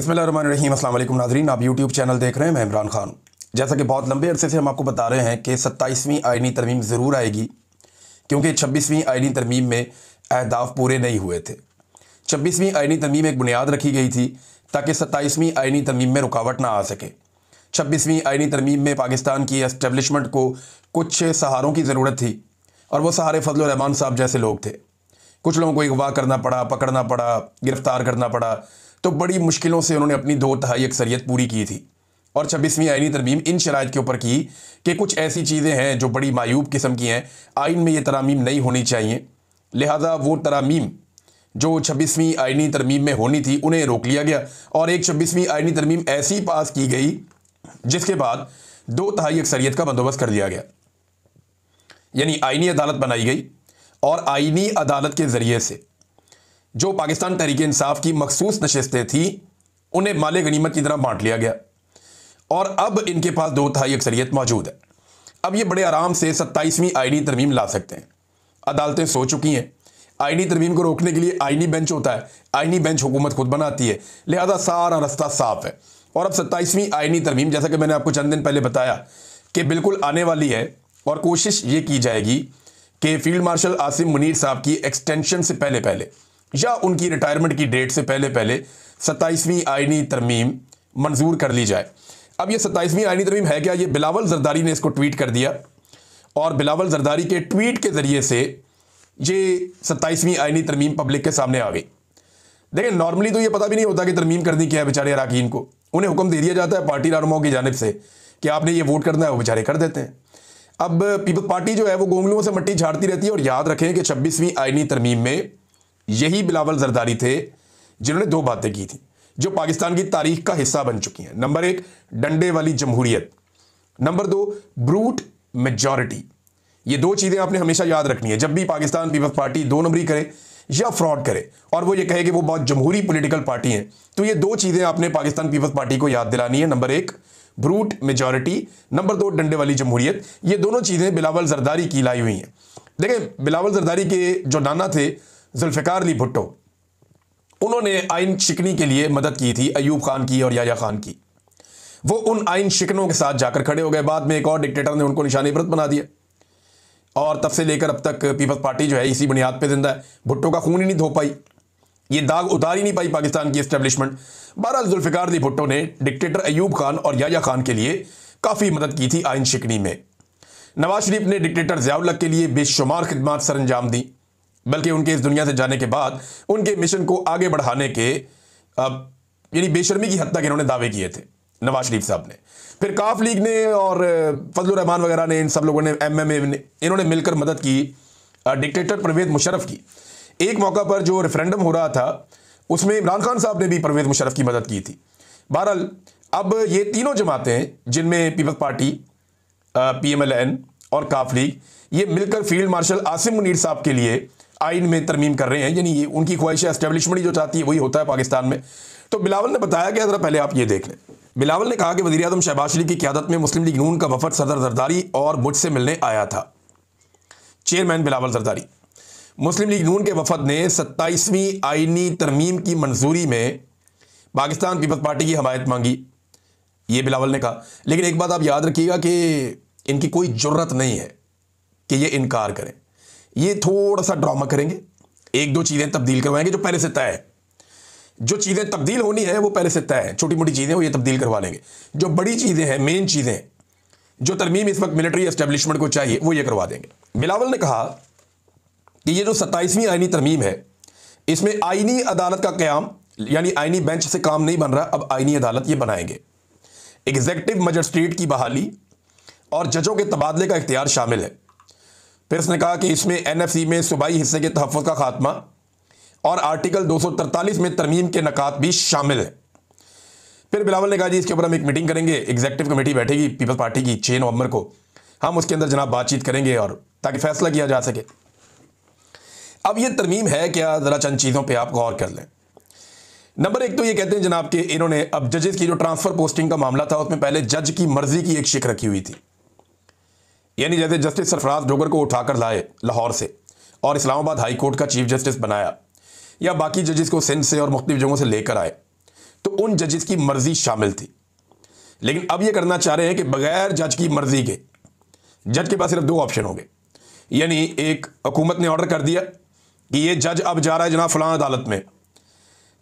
बिस्मिल्लाहिर्रहमानिर्रहीम। अस्सलाम वालेकुम नाज़रीन, आप यूट्यूब चैनल देख रहे हैं। मैं इमरान खान। जैसा कि बहुत लंबे अरसे से हम आपको बता रहे हैं कि 27वीं आइनी तरमीम ज़रूर आएगी, क्योंकि 26वीं आइनी तरमीम में अहदाफ पूरे नहीं हुए थे। 26वीं आइनी तरमीम एक बुनियाद रखी गई थी ताकि 27वीं आइनी तरमीम में रुकावट ना आ सके। 26वीं आइनी तरमीम में पाकिस्तान की एस्टेब्लिशमेंट को कुछ सहारों की ज़रूरत थी, और वो सहारे फजल रहमान साहब जैसे लोग थे। कुछ लोगों को अगवा करना पड़ा, पकड़ना पड़ा, गिरफ़्तार करना पड़ा, तो बड़ी मुश्किलों से उन्होंने अपनी 2/3 अक्सरियत पूरी की थी। और 26वीं आइनी तरमीम इन शराइत के ऊपर की कि कुछ ऐसी चीज़ें हैं जो बड़ी मायूब किस्म की हैं, आइन में ये तरामीम नहीं होनी चाहिए। लिहाजा वो तरामीम जो 26वीं आइनी तरमीम में होनी थी उन्हें रोक लिया गया, और एक 26वीं आइनी तरमीम ऐसी पास की गई जिसके बाद 2/3 अक्सरियत का बंदोबस्त कर दिया गया। यानी आइनी अदालत बनाई गई, और आइनी अदालत के ज़रिए से जो पाकिस्तान तहरीक इंसाफ की मखसूस नशस्तें थी उन्हें माले गनीमत की तरह बांट लिया गया, और अब इनके पास 2/3 अक्सरियत मौजूद है। अब ये बड़े आराम से 27वीं आइनी तरमीम ला सकते हैं। अदालतें सो चुकी हैं। आइनी तरमीम को रोकने के लिए आइनी बेंच होता है, आइनी बेंच हुकूमत खुद बनाती है, लिहाजा सारा रास्ता साफ है। और अब 27वीं आइनी तरमीम, जैसा कि मैंने आपको चंद दिन पहले बताया, कि बिल्कुल आने वाली है, और कोशिश ये की जाएगी कि फील्ड मार्शल आसिम मुनीर साहब की एक्सटेंशन से पहले पहले या उनकी रिटायरमेंट की डेट से पहले पहले 27वीं आइनी तरमीम मंजूर कर ली जाए। अब ये 27वीं आइनी तरमीम है क्या? ये बिलावल जरदारी ने इसको ट्वीट कर दिया, और बिलावल जरदारी के ट्वीट के ज़रिए से ये 27वीं आइनी तरमीम पब्लिक के सामने आ गई। देखिए, नॉर्मली तो ये पता भी नहीं होता कि तरमीम करनी क्या है बेचारे अरकान को। उन्हें हुक्म दे दिया जाता है पार्टी रहनुमाओं की जानिब से कि आपने ये वोट करना है, वो बेचारे कर देते हैं। अब पीपल्स पार्टी जो है वो गोंगलुओं से मट्टी झाड़ती रहती है। और याद रखें कि 26वीं आइनी तरमीम में यही बिलावल जरदारी थे जिन्होंने 2 बातें की थी जो पाकिस्तान की तारीख का हिस्सा बन चुकी हैं। नंबर 1, डंडे वाली जमहूरियत। Number 2, brute majority. ये 2 चीज़ें आपने हमेशा याद रखनी है जब भी पाकिस्तान पीपल्स पार्टी 2 नंबरी करे या फ्रॉड करे, और वो ये कहे कि वो बहुत जमहूरी पॉलिटिकल पार्टी है, तो ये 2 चीज़ें आपने पाकिस्तान पीपल्स पार्टी को याद दिलानी है। Number 1, brute majority. नंबर 2, डंडे वाली जमहूरियत। ये दोनों चीज़ें बिलावल जरदारी की लाई हुई हैं। देखें, बिलावल जरदारी के जो नाना थे जुल्फ़िकार अली भुट्टो, उन्होंने आइन शिकनी के लिए मदद की थी अयूब खान की और याया खान की। वो उन आइन शिकनों के साथ जाकर खड़े हो गए। बाद में एक और डिक्टेटर ने उनको निशाने इबरत बना दिया, और तब से लेकर अब तक पीपल्स पार्टी जो है इसी बुनियाद पे जिंदा है। भुट्टो का खून ही नहीं धो पाई, ये दाग उतार ही नहीं पाई पाकिस्तान की एस्टेब्लिशमेंट। बहरहाल जुल्फ़िकार अली भुट्टो ने डिक्टेटर अयूब खान और याया खान के लिए काफ़ी मदद की थी आइन शिकनी में। नवाज शरीफ ने डिक्टेटर ज़िया-उल हक के लिए बेशुमार खिदमात सर अंजाम दी, बल्कि उनके इस दुनिया से जाने के बाद उनके मिशन को आगे बढ़ाने के यानी बेशर्मी की हद तक इन्होंने दावे किए थे नवाज शरीफ साहब ने। फिर काफ लीग ने और फजलुर रहमान वगैरह ने, इन सब लोगों ने, MMA ने, इन्होंने मिलकर मदद की डिक्टेटर परवेज़ मुशर्रफ की। एक मौका पर जो रेफरेंडम हो रहा था उसमें इमरान खान साहब ने भी परवेज़ मुशर्रफ की मदद की थी। बहरहाल अब ये तीनों जमातें, जिनमें पीपल्स पार्टी, PMLN और काफ लीग, ये मिलकर फील्ड मार्शल आसिम मुनीर साहब के लिए आइन में तरमीम कर रहे हैं। यानी ये उनकी ख्वाहिश एस्टेब्लिशमेंट ही जो चाहती है वही होता है पाकिस्तान में। तो बिलावल ने बताया कि ज़रा पहले आप ये देख लें। बिलावल ने कहा कि वज़ीर आज़म शहबाज शरीफ की क़यादत में मुस्लिम लीग नून का वफद सदर जरदारी और मुझसे मिलने आया था। चेयरमैन बिलावल जरदारी। मुस्लिम लीग नून के वफद ने 27वीं आइनी तरमीम की मंजूरी में पाकिस्तान पीपल्स पार्टी की हमायत मांगी, ये बिलावल ने कहा। लेकिन एक बात आप याद रखिएगा कि इनकी कोई जुर्रत नहीं है कि ये इनकार करें। ये थोड़ा सा ड्रामा करेंगे, 1-2 चीज़ें तब्दील करवाएंगे जो पहले से तय है। जो चीज़ें तब्दील होनी है वो पहले से तय है, छोटी मोटी चीज़ें वो ये तब्दील करवा लेंगे। जो बड़ी चीज़ें हैं, मेन चीज़ें, जो तरमीम इस वक्त मिलिट्री एस्टेब्लिशमेंट को चाहिए, वो ये करवा देंगे। बिलावल ने कहा कि ये जो 27वीं आइनी तरमीम है, इसमें आइनी अदालत का क़याम, यानी आइनी बेंच से काम नहीं बन रहा, अब आइनी अदालत ये बनाएंगे। एग्जीक्यूटिव मजिस्ट्रेट की बहाली और जजों के तबादले का इख्तियार शामिल है। फिर उसने कहा कि इसमें NFC में सूबाई हिस्से के तहफ़्फ़ुज़ का खात्मा और आर्टिकल 243 में तरमीम के नकात भी शामिल है। फिर बिलावल ने कहा जी इसके ऊपर हम एक मीटिंग करेंगे, एग्जीक्यूटिव कमेटी बैठेगी पीपल्स पार्टी की 6 नवंबर को, हम उसके अंदर जनाब बातचीत करेंगे और ताकि फैसला किया जा सके। अब ये तरमीम है क्या, ज़रा चंद चीज़ों पर आप गौर कर लें। नंबर 1 तो ये कहते हैं जनाब कि इन्होंने अब जजेस की जो ट्रांसफ़र पोस्टिंग का मामला था उसमें पहले जज की मर्जी की एक शिक रखी हुई थी। यानी जैसे जस्टिस सरफराज डोगर को उठाकर लाए लाहौर से और इस्लामाबाद हाई कोर्ट का चीफ जस्टिस बनाया, या बाकी जजेस को सिंध से और मुख्तलिफ जगहों से लेकर आए, तो उन जजेस की मर्जी शामिल थी। लेकिन अब ये करना चाह रहे हैं कि बगैर जज की मर्जी के, जज के पास सिर्फ दो ऑप्शन होंगे, यानी एक हुकूमत ने ऑर्डर कर दिया कि ये जज अब जा रहा है जनाब फलां अदालत में,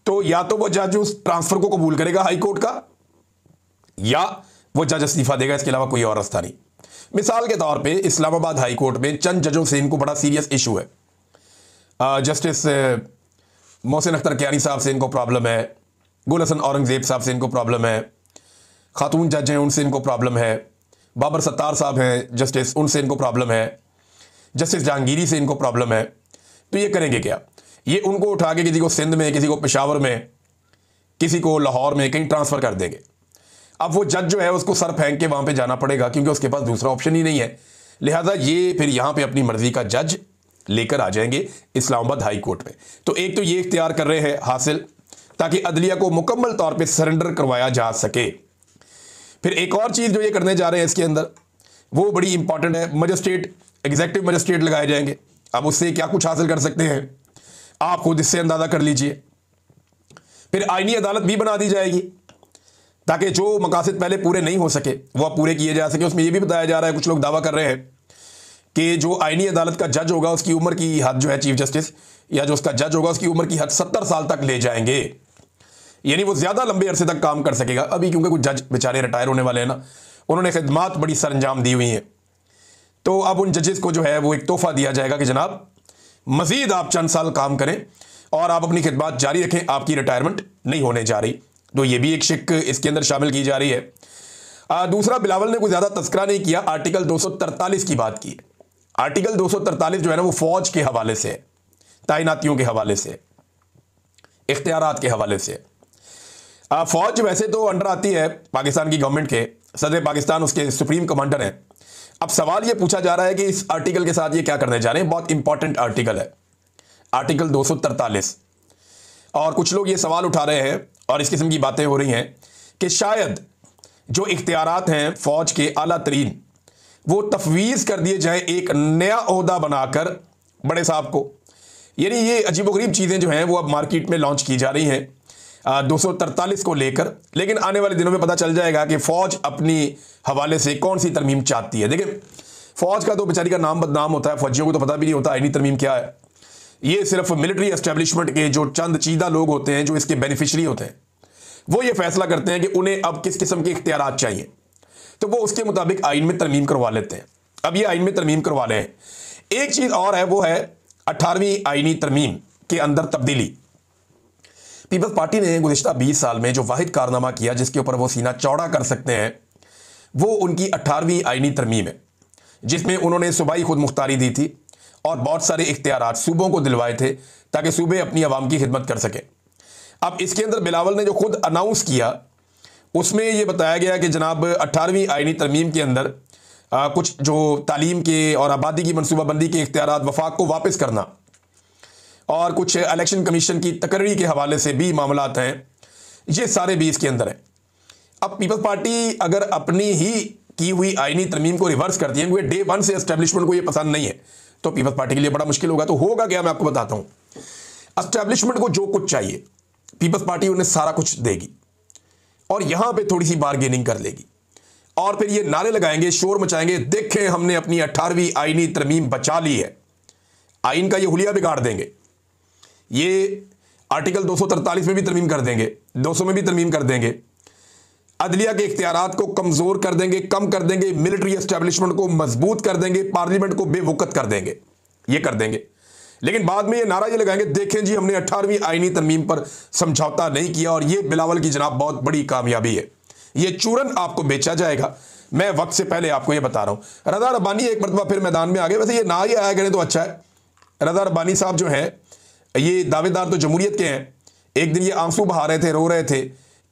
तो या तो वो जज उस ट्रांसफर को कबूल करेगा हाई कोर्ट का, या वो जज इस्तीफा देगा। इसके अलावा कोई और रास्ता नहीं। मिसाल के तौर पे इस्लामाबाद हाई कोर्ट में चंद जजों से इनको बड़ा सीरियस इशू है। जस्टिस मोहसिन अख्तर कियानी साहब से इनको प्रॉब्लम है, गुल हसन औरंगजेब साहब से इनको प्रॉब्लम है, खातून जज हैं उनसे इनको प्रॉब्लम है, बाबर सत्तार साहब हैं जस्टिस, उनसे इनको प्रॉब्लम है, जस्टिस जहांगीरी से इनको प्रॉब्लम है। तो ये करेंगे क्या? ये उनको उठा के किसी को सिंध में, किसी को पेशावर में, किसी को लाहौर में कहीं ट्रांसफ़र कर देंगे। अब वो जज जो है उसको सर फेंक के वहाँ पे जाना पड़ेगा, क्योंकि उसके पास दूसरा ऑप्शन ही नहीं है। लिहाजा ये फिर यहाँ पे अपनी मर्जी का जज लेकर आ जाएंगे इस्लामाबाद हाई कोर्ट में। तो एक तो ये इख्तियार कर रहे हैं हासिल, ताकि अदलिया को मुकम्मल तौर पे सरेंडर करवाया जा सके। फिर एक और चीज़ जो ये करने जा रहे हैं इसके अंदर, वो बड़ी इंपॉर्टेंट है, मजिस्ट्रेट, एग्जीक्यूटिव मजिस्ट्रेट लगाए जाएंगे। अब उससे क्या कुछ हासिल कर सकते हैं आप खुद इससे अंदाज़ा कर लीजिए। फिर आईनी अदालत भी बना दी जाएगी, ताकि जो मकासद पहले पूरे नहीं हो सके वो अब पूरे किए जा सके। उसमें यह भी बताया जा रहा है, कुछ लोग दावा कर रहे हैं कि जो आईनी अदालत का जज होगा उसकी उम्र की हद जो है, चीफ जस्टिस या जो उसका जज होगा उसकी उम्र की हद 70 साल तक ले जाएंगे, यानी वो ज़्यादा लंबे अरसे तक काम कर सकेगा। अभी क्योंकि कुछ जज बेचारे रिटायर होने वाले हैं ना, उन्होंने खिदमात बड़ी सर अंजाम दी हुई हैं, तो अब उन जजेस को जो है वो एक तोहफा दिया जाएगा कि जनाब मज़ीद आप चंद साल काम करें और आप अपनी खिदमत जारी रखें, आपकी रिटायरमेंट नहीं होने जा रही। तो ये भी एक शिक इसके अंदर शामिल की जा रही है। दूसरा, बिलावल ने कोई ज़्यादा तस्करा नहीं किया, आर्टिकल 243 की बात की है। आर्टिकल 243 जो है ना वो फौज के हवाले से, तैनातियों के हवाले से, इख्तियारात के हवाले से। फौज वैसे तो अंडर आती है पाकिस्तान की गवर्नमेंट के, सदर पाकिस्तान उसके सुप्रीम कमांडर हैं। अब सवाल ये पूछा जा रहा है कि इस आर्टिकल के साथ ये क्या करने जा रहे हैं। बहुत इंपॉर्टेंट आर्टिकल है आर्टिकल 243, और कुछ लोग ये सवाल उठा रहे हैं और इस किस्म की बातें हो रही हैं कि शायद जो इख्तियारात हैं फौज के आला तरीन वो तफवीज़ कर दिए जाए एक नया ओहदा बनाकर बड़े साहब को। यानी ये अजीबोगरीब चीज़ें जो हैं वो अब मार्केट में लॉन्च की जा रही हैं 243 को लेकर। लेकिन आने वाले दिनों में पता चल जाएगा कि फ़ौज अपनी हवाले से कौन सी तरमीम चाहती है। देखिए, फ़ौज का तो बेचारी का नाम बदनाम होता है, फौजियों को तो पता भी नहीं होता आईनी तरमीम क्या है। ये सिर्फ मिलिट्री एस्टेब्लिशमेंट के जो चंद चीदा लोग होते हैं, जो इसके बेनिफिशरी होते हैं, वो ये फैसला करते हैं कि उन्हें अब किस किस्म के इख्तियारात चाहिए, तो वो उसके मुताबिक आइन में तरमीम करवा लेते हैं। अब ये आइन में तरमीम करवा रहे हैं। एक चीज़ और है, वो है 18वीं आइनी तरमीम के अंदर तब्दीली। पीपल्स पार्टी ने गुज़िश्ता 20 साल में जो वाहिद कारनामा किया जिसके ऊपर वो सीना चौड़ा कर सकते हैं, वो उनकी 18वीं आइनी तरमीम है, जिसमें उन्होंने सूबाई खुद मुख्तारी दी थी और बहुत सारे इख्तियारात सूबों को दिलवाए थे ताकि सूबे अपनी आवाम की खिदमत कर सके। अब इसके अंदर बिलावल ने जो खुद अनाउंस किया उसमें यह बताया गया कि जनाब 18वीं आइनी तरमीम के अंदर कुछ जो तालीम के और आबादी की मनसूबाबंदी के इख्तियारात वफाक को वापस करना और कुछ इलेक्शन कमीशन की तकर्री के हवाले से भी मामलात हैं, ये सारे भी इसके अंदर हैं। अब पीपल्स पार्टी अगर अपनी ही की हुई आइनी तरमीम को रिवर्स करती है, क्योंकि डे वन से एस्टेब्लिशमेंट को ये पसंद नहीं है, तो पीपल्स पार्टी के लिए बड़ा मुश्किल होगा। तो होगा क्या, मैं आपको बताता हूँ। एस्टेब्लिशमेंट को जो कुछ चाहिए पीपल्स पार्टी उन्हें सारा कुछ देगी और यहां पे थोड़ी सी बारगेनिंग कर लेगी और फिर ये नारे लगाएंगे, शोर मचाएंगे, देखें हमने अपनी 18वीं आइनी तरमीम बचा ली है। आइन का ये हुलिया बिगाड़ देंगे, ये आर्टिकल 243 में भी तरमीम कर देंगे, 200 में भी तरमीम कर देंगे, अदलिया के इख्तियारात को कमज़ोर कर देंगे, कम कर देंगे, मिलिट्री एस्टेब्लिशमेंट को मजबूत कर देंगे, पार्लियामेंट को बेवकत कर देंगे, ये कर देंगे। लेकिन बाद में ये नारा ये लगाएंगे, देखें जी हमने 18वीं आइनी तरमीम पर समझौता नहीं किया। और ये बिलावल की जनाब बहुत बड़ी कामयाबी है, ये चूरन आपको बेचा जाएगा। मैं वक्त से पहले आपको ये बता रहा हूँ। रज़ा रब्बानी एक मरतबा फिर मैदान में आ गए। वैसे ये ना ही आया करें तो अच्छा है। रज़ा रब्बानी साहब जो हैं ये दावेदार तो जमहूरियत के हैं। एक दिन ये आंसू बहा रहे थे, रो रहे थे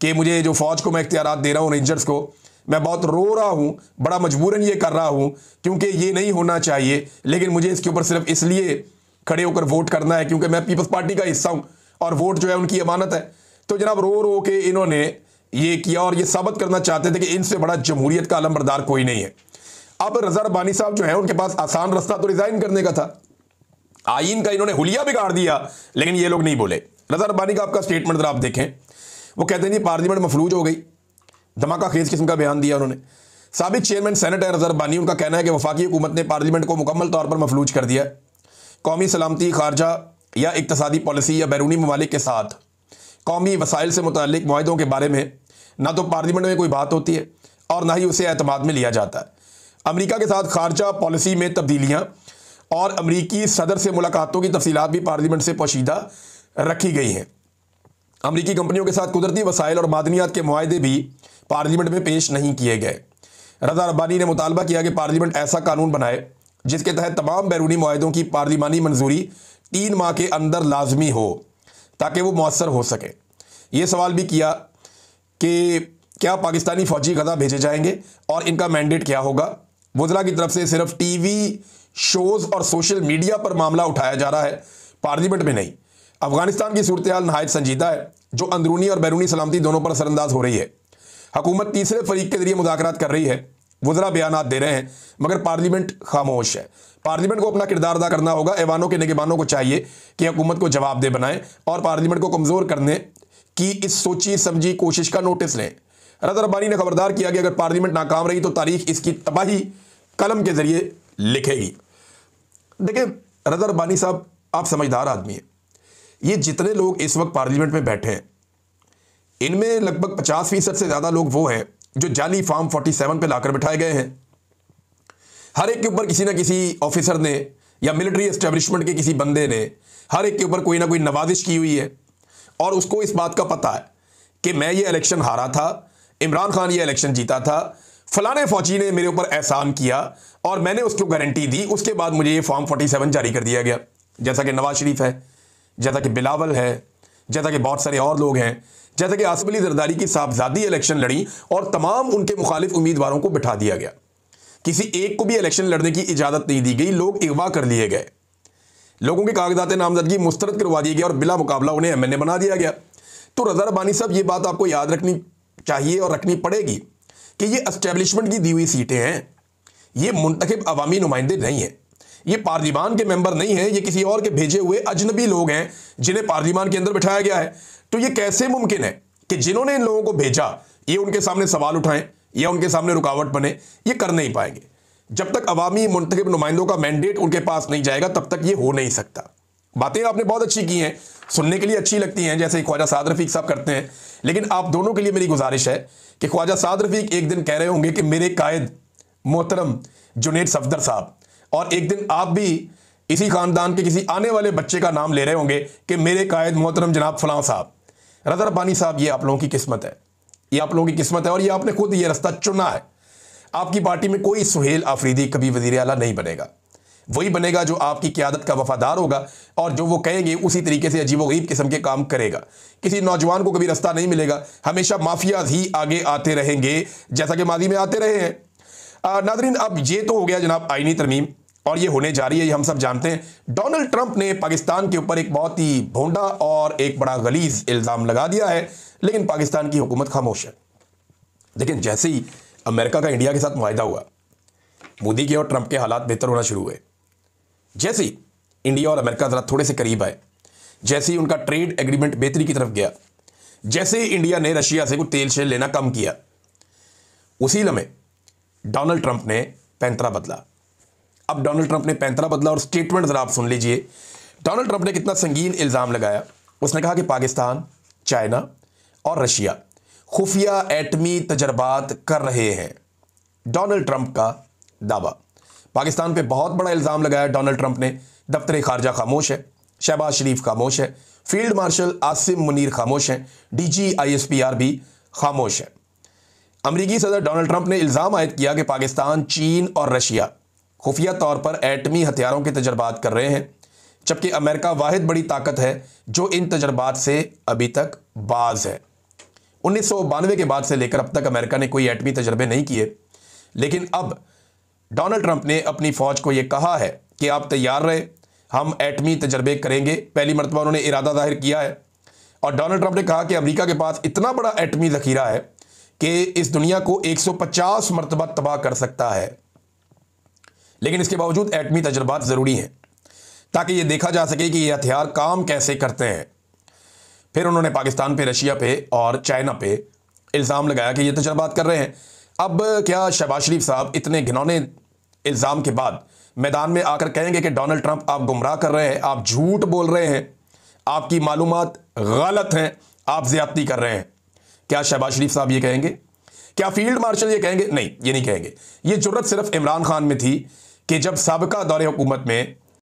कि मुझे जो फ़ौज को मैं इख्तियारात दे रहा हूँ रेंजर्स को, मैं बहुत रो रहा हूँ, बड़ा मजबूरन ये कर रहा हूँ क्योंकि ये नहीं होना चाहिए, लेकिन मुझे इसके ऊपर सिर्फ इसलिए खड़े होकर वोट करना है क्योंकि मैं पीपल्स पार्टी का हिस्सा हूँ और वोट जो है उनकी अमानत है। तो जनाब रो रो के इन्होंने ये किया और ये साबित करना चाहते थे कि इनसे बड़ा जमहूरियत का अलमबरदार कोई नहीं है। अब रज़ा रब्बानी साहब जो है उनके पास आसान रास्ता तो रिजाइन करने का था, आइन का इन्होंने हुलिया बिगाड़ दिया, लेकिन ये लोग नहीं बोले। रज़ा रब्बानी का आपका स्टेटमेंट आप देखें, वो कहते हैं जी पार्लियामेंट मफलूज हो गई। धमाका खेज किस्म का बयान दिया उन्होंने। साबिक चेयरमैन सेनेट है रज़ा रब्बानी, उनका कहना है कि वफाकी हुकूमत ने पार्लियामेंट को मुकम्मल तौर पर मफलूज कर दिया है। कौमी सलामती, खारजा या इक्तसादी पॉलिसी या बैरूनी ममालिक के साथ कौमी वसाइल से मुतल्लिक मुआहदों के बारे में ना तो पार्लियामेंट में कोई बात होती है और ना ही उसे एतमाद में लिया जाता है। अमेरिका के साथ खारजा पॉलिसी में तब्दीलियाँ और अमेरिकी सदर से मुलाकातों की तफसीलात भी पार्लियामेंट से पोशीदा रखी गई हैं। अमेरिकी कंपनियों के साथ कुदरती वसाइल और मादनियात के मुआहदे भी पार्लियामेंट में पेश नहीं किए गए। रज़ा रब्बानी ने मुतालबा किया कि पार्लियामेंट ऐसा कानून बनाए जिसके तहत तमाम बैरूनी मुआहदों की पार्लिमानी मंजूरी 3 माह के अंदर लाजमी हो ताकि वो मौसर हो सके। ये सवाल भी किया कि क्या पाकिस्तानी फ़ौजी गज़ा भेजे जाएंगे और इनका मैंडेट क्या होगा। वज़रा की तरफ से सिर्फ टीवी शोज़ और सोशल मीडिया पर मामला उठाया जा रहा है, पार्लियामेंट में नहीं। अफगानिस्तान की सूरत हाल नहायत संजीदा है जो अंदरूनी और बैरूनी सलामती दोनों पर असरअंदाज हो रही है। हुकूमत तीसरे फरीक के जरिए मुज़ाकरात कर रही है, वज़रा बयानात दे रहे हैं, मगर पार्लियामेंट खामोश है। पार्लियामेंट को अपना किरदार अदा करना होगा। ऐवानों के निगरानों को चाहिए कि हुकूमत को जवाबदेह बनाएं और पार्लियामेंट को कमज़ोर करने की इस सोची समझी कोशिश का नोटिस लें। रज़ा रब्बानी ने खबरदार किया कि अगर पार्लियामेंट नाकाम रही तो तारीख इसकी तबाही कलम के जरिए लिखेगी। देखिए रज़ा रब्बानी साहब, आप समझदार आदमी हैं। ये जितने लोग इस वक्त पार्लियामेंट में बैठे हैं इनमें लगभग 50% से ज़्यादा लोग वो हैं जो जाली फॉर्म 47 पे लाकर बिठाए गए हैं। हर एक के ऊपर किसी ना किसी ऑफिसर ने या मिलिट्री एस्टेब्लिशमेंट के किसी बंदे ने हर एक के ऊपर कोई ना कोई नवाजिश की हुई है और उसको इस बात का पता है कि मैं ये इलेक्शन हारा था, इमरान खान ये इलेक्शन जीता था, फलाने फौजी ने मेरे ऊपर एहसान किया और मैंने उसको गारंटी दी, उसके बाद मुझे ये फॉर्म 47 जारी कर दिया गया। जैसा कि नवाज शरीफ है, जैसा कि बिलावल है, जैसा कि बहुत सारे और लोग हैं, जैसा कि आसिफ अली जरदारी की साहबजादी इलेक्शन लड़ी और तमाम उनके मुखालिफ उम्मीदवारों को बिठा दिया गया। किसी एक को भी इलेक्शन लड़ने की इजाज़त नहीं दी गई, लोग अगवा कर लिए गए, लोगों के कागजात नामजदगी मुस्तरद करवा दिए गए और बिला मुकाबला उन्हें एमएनए बना दिया गया। तो रज़ा रब्बानी साहब, ये बात आपको याद रखनी चाहिए और रखनी पड़ेगी कि ये एस्टेब्लिशमेंट की दी हुई सीटें हैं, ये मुंतखब अवामी नुमाइंदे नहीं हैं, ये पार्लिमान के मेंबर नहीं हैं, ये किसी और के भेजे हुए अजनबी लोग हैं जिन्हें पार्लिमान के अंदर बिठाया गया है। तो ये कैसे मुमकिन है कि जिन्होंने इन लोगों को भेजा ये उनके सामने सवाल उठाएं या उनके सामने रुकावट बने? ये कर नहीं पाएंगे। जब तक अवामी मुंतखब नुमाइंदों का मैंडेट उनके पास नहीं जाएगा तब तक ये हो नहीं सकता। बातें आपने बहुत अच्छी की हैं, सुनने के लिए अच्छी लगती हैं, जैसे ख्वाजा साद रफीक साहब करते हैं, लेकिन आप दोनों के लिए मेरी गुजारिश है कि ख्वाजा साद रफीक एक दिन कह रहे होंगे कि मेरे कायद मोहतरम जुनैद सफदर साहब, और एक दिन आप भी इसी खानदान के किसी आने वाले बच्चे का नाम ले रहे होंगे कि मेरे कायद मोहतरम जनाब फलां साहब। रज़ा रब्बानी साहब, ये आप लोगों की किस्मत है, ये आप लोगों की किस्मत है और ये आपने खुद ये रास्ता चुना है। आपकी पार्टी में कोई सुहेल आफरीदी कभी वज़ीर आला नहीं बनेगा, वही बनेगा जो आपकी क़यादत का वफादार होगा और जो वो कहेंगे उसी तरीके से अजीबोगरीब किस्म के काम करेगा। किसी नौजवान को कभी रास्ता नहीं मिलेगा, हमेशा माफियाज ही आगे आते रहेंगे जैसा कि माजी में आते रहे हैं। नाज़रीन, अब ये तो हो गया जनाब आईनी तरमीम और ये होने जा रही है, ये हम सब जानते हैं। डोनाल्ड ट्रंप ने पाकिस्तान के ऊपर एक बहुत ही भोंडा और एक बड़ा गलीज इल्ज़ाम लगा दिया है, लेकिन पाकिस्तान की हुकूमत खामोश है। लेकिन जैसे ही अमेरिका का इंडिया के साथ मुआहदा हुआ, मोदी के और ट्रंप के हालात बेहतर होना शुरू हुए। जैसे ही इंडिया और अमेरिका ज़रा थोड़े से करीब आए, जैसे ही उनका ट्रेड एग्रीमेंट बेहतरी की तरफ गया, जैसे ही इंडिया ने रशिया से कुछ तेल शेल लेना कम किया, उसी लम्हे डोनाल्ड ट्रंप ने पैंतरा बदला। अब डोनाल्ड ट्रंप ने पैंतरा बदला और स्टेटमेंट ज़रा आप सुन लीजिए। डोनाल्ड ट्रंप ने कितना संगीन इल्ज़ाम लगाया। उसने कहा कि पाकिस्तान, चाइना और रशिया खुफिया एटमी तजर्बात कर रहे हैं। डोनाल्ड ट्रंप का दावा। पाकिस्तान पे बहुत बड़ा इल्ज़ाम लगाया डोनाल्ड ट्रंप ने। दफ्तर खारजा खामोश है, शहबाज शरीफ खामोश है, फील्ड मार्शल आसिम मुनीर खामोश हैं, DG ISPR भी खामोश है। अमरीकी सदर डोनाल्ड ट्रंप ने इल्ज़ाम आयद किया कि पाकिस्तान, चीन और रशिया खुफिया तौर पर एटमी हथियारों के तजर्बात कर रहे हैं, जबकि अमेरिका वाहिद बड़ी ताकत है जो इन तजर्बात से अभी तक बाज है। 1992 के बाद से लेकर अब तक अमेरिका ने कोई एटमी तजर्बे नहीं किए, लेकिन अब डोनाल्ड ट्रंप ने अपनी फ़ौज को यह कहा है कि आप तैयार रहे, हम एटमी तजर्बे करेंगे। पहली मरतबा उन्होंने इरादा जाहिर किया है और डोनाल्ड ट्रंप ने कहा कि अमेरिका के पास इतना बड़ा एटमी ज़ख़ीरा है कि इस दुनिया को 150 मरतबा तबाह कर सकता है। लेकिन इसके बावजूद एटमी तजर्बात ज़रूरी हैं ताकि ये देखा जा सके कि ये हथियार काम कैसे करते हैं। फिर उन्होंने पाकिस्तान पे, रशिया पे और चाइना पे इल्ज़ाम लगाया कि ये तजर्बात कर रहे हैं। अब क्या शहबाज शरीफ साहब इतने घिनौने इल्ज़ाम के बाद मैदान में आकर कहेंगे कि डोनाल्ड ट्रंप आप गुमराह कर रहे हैं, आप झूठ बोल रहे हैं, आपकी मालूमात गलत हैं, आप ज़्यादती कर रहे हैं? क्या शहबाज शरीफ साहब ये कहेंगे? क्या फील्ड मार्शल ये कहेंगे? नहीं, ये नहीं कहेंगे। ये जुर्रत सिर्फ इमरान खान में थी कि जब साबिका दौरे हुकूमत में